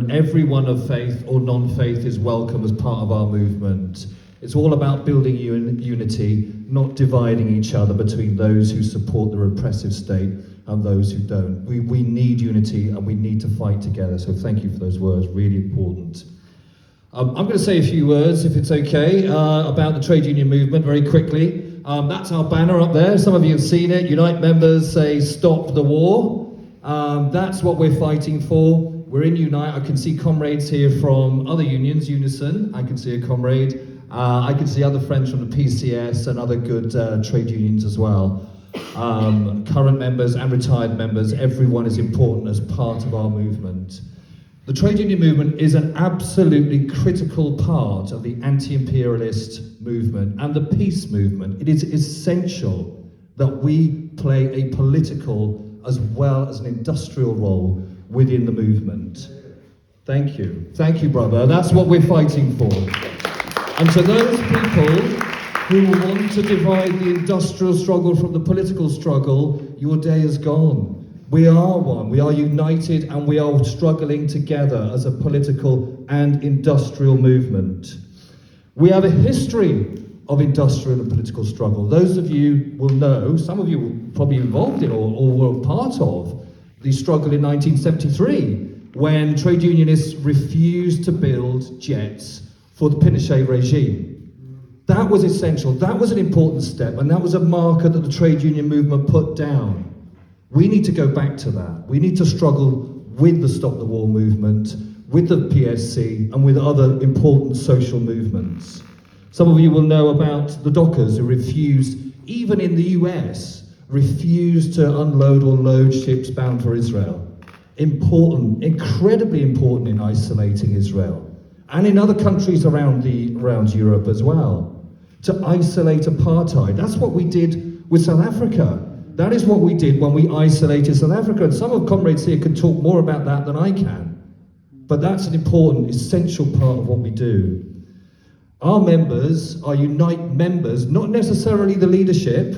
movement. Everyone of faith or non-faith is welcome as part of our movement. It's all about building unity, not dividing each other between those who support the repressive state and those who don't. We need unity and we need to fight together. So thank you for those words, really important. I'm going to say a few words, if it's okay, about the trade union movement very quickly. That's our banner up there. Some of you have seen it. Unite members say stop the war. That's what we're fighting for. We're in Unite. I can see comrades here from other unions, Unison. I can see a comrade. I can see other friends from the PCS and other good trade unions as well. Current members and retired members, everyone is important as part of our movement. The trade union movement is an absolutely critical part of the anti-imperialist movement and the peace movement. It is essential that we play a political as well as an industrial role within the movement. Thank you. Thank you, brother. That's what we're fighting for. And to those people who want to divide the industrial struggle from the political struggle, your day is gone. We are one. We are united and we are struggling together as a political and industrial movement. We have a history of industrial and political struggle. Those of you will know, some of you were probably involved in or were part of the struggle in 1973 when trade unionists refused to build jets for the Pinochet regime. That was essential, that was an important step, and that was a marker that the trade union movement put down. We need to go back to that. We need to struggle with the Stop the War movement, with the PSC, and with other important social movements. Some of you will know about the dockers who refused, even in the US, refused to unload or load ships bound for Israel. Important, incredibly important in isolating Israel. And in other countries around Europe as well, to isolate apartheid. That's what we did with South Africa. That is what we did when we isolated South Africa. And some of the comrades here can talk more about that than I can. But that's an important, essential part of what we do. Our members, our Unite members, not necessarily the leadership,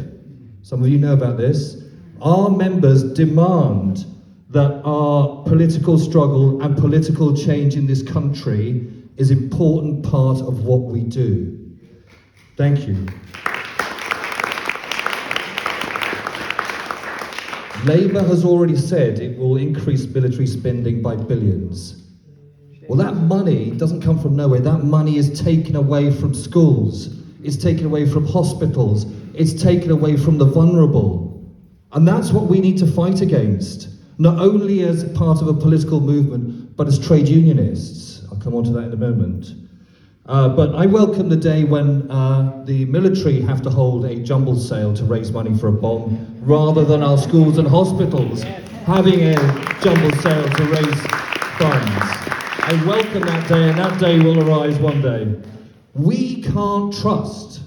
some of you know about this, our members demand that our political struggle and political change in this country is an important part of what we do. Thank you. Labour has already said it will increase military spending by billions. Well, that money doesn't come from nowhere. That money is taken away from schools. It's taken away from hospitals. It's taken away from the vulnerable. And that's what we need to fight against. Not only as part of a political movement, but as trade unionists. I'll come on to that in a moment. But I welcome the day when the military have to hold a jumble sale to raise money for a bomb, rather than our schools and hospitals having a jumble sale to raise funds. I welcome that day, and that day will arise one day. We can't trust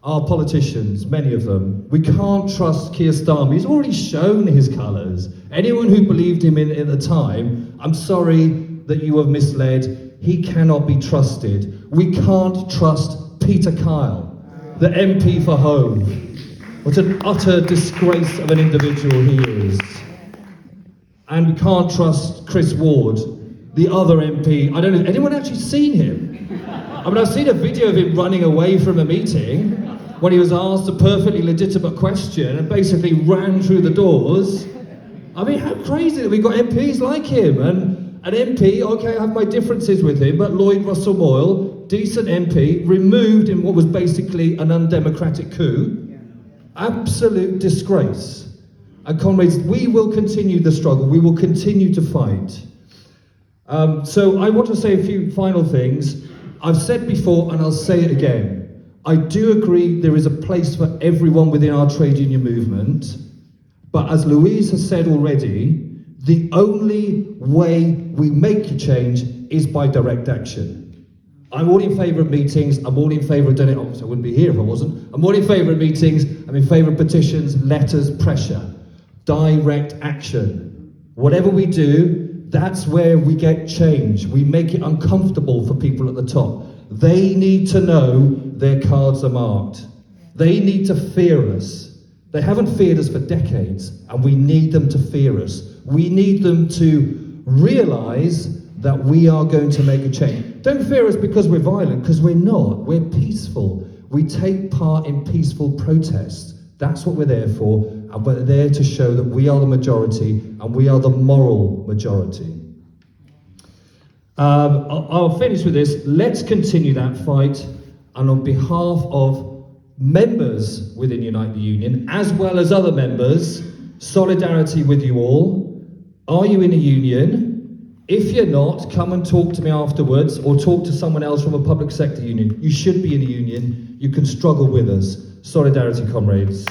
our politicians, many of them. We can't trust Keir Starmer. He's already shown his colours. Anyone who believed him in the time, I'm sorry that you were misled. He cannot be trusted. We can't trust Peter Kyle, the MP for Hove. What an utter disgrace of an individual he is. And we can't trust Chris Ward, the other MP. I don't know, anyone actually seen him? I mean, I've seen a video of him running away from a meeting when he was asked a perfectly legitimate question and basically ran through the doors. I mean, how crazy that we've got MPs like him. And an MP, okay, I have my differences with him, but Lloyd Russell Moyle, decent MP, removed in what was basically an undemocratic coup. Absolute disgrace. And comrades, we will continue the struggle. We will continue to fight. So I want to say a few final things. I've said before, and I'll say it again. I do agree there is a place for everyone within our trade union movement. But as Louise has said already, the only way we make a change is by direct action. I'm all in favour of meetings, I'm all in favour of doing it, obviously I wouldn't be here if I wasn't. I'm all in favour of meetings, I'm in favour of petitions, letters, pressure. Direct action. Whatever we do, that's where we get change. We make it uncomfortable for people at the top. They need to know their cards are marked. They need to fear us. They haven't feared us for decades, and we need them to fear us. We need them to realise that we are going to make a change. Don't fear us because we're violent, because we're not. We're peaceful. We take part in peaceful protests. That's what we're there for, and we're there to show that we are the majority and we are the moral majority. I'll finish with this. Let's continue that fight, and on behalf of members within Unite the Union, as well as other members, solidarity with you all. Are you in a union? If you're not, come and talk to me afterwards, or talk to someone else from a public sector union. You should be in a union. You can struggle with us. Solidarity, comrades.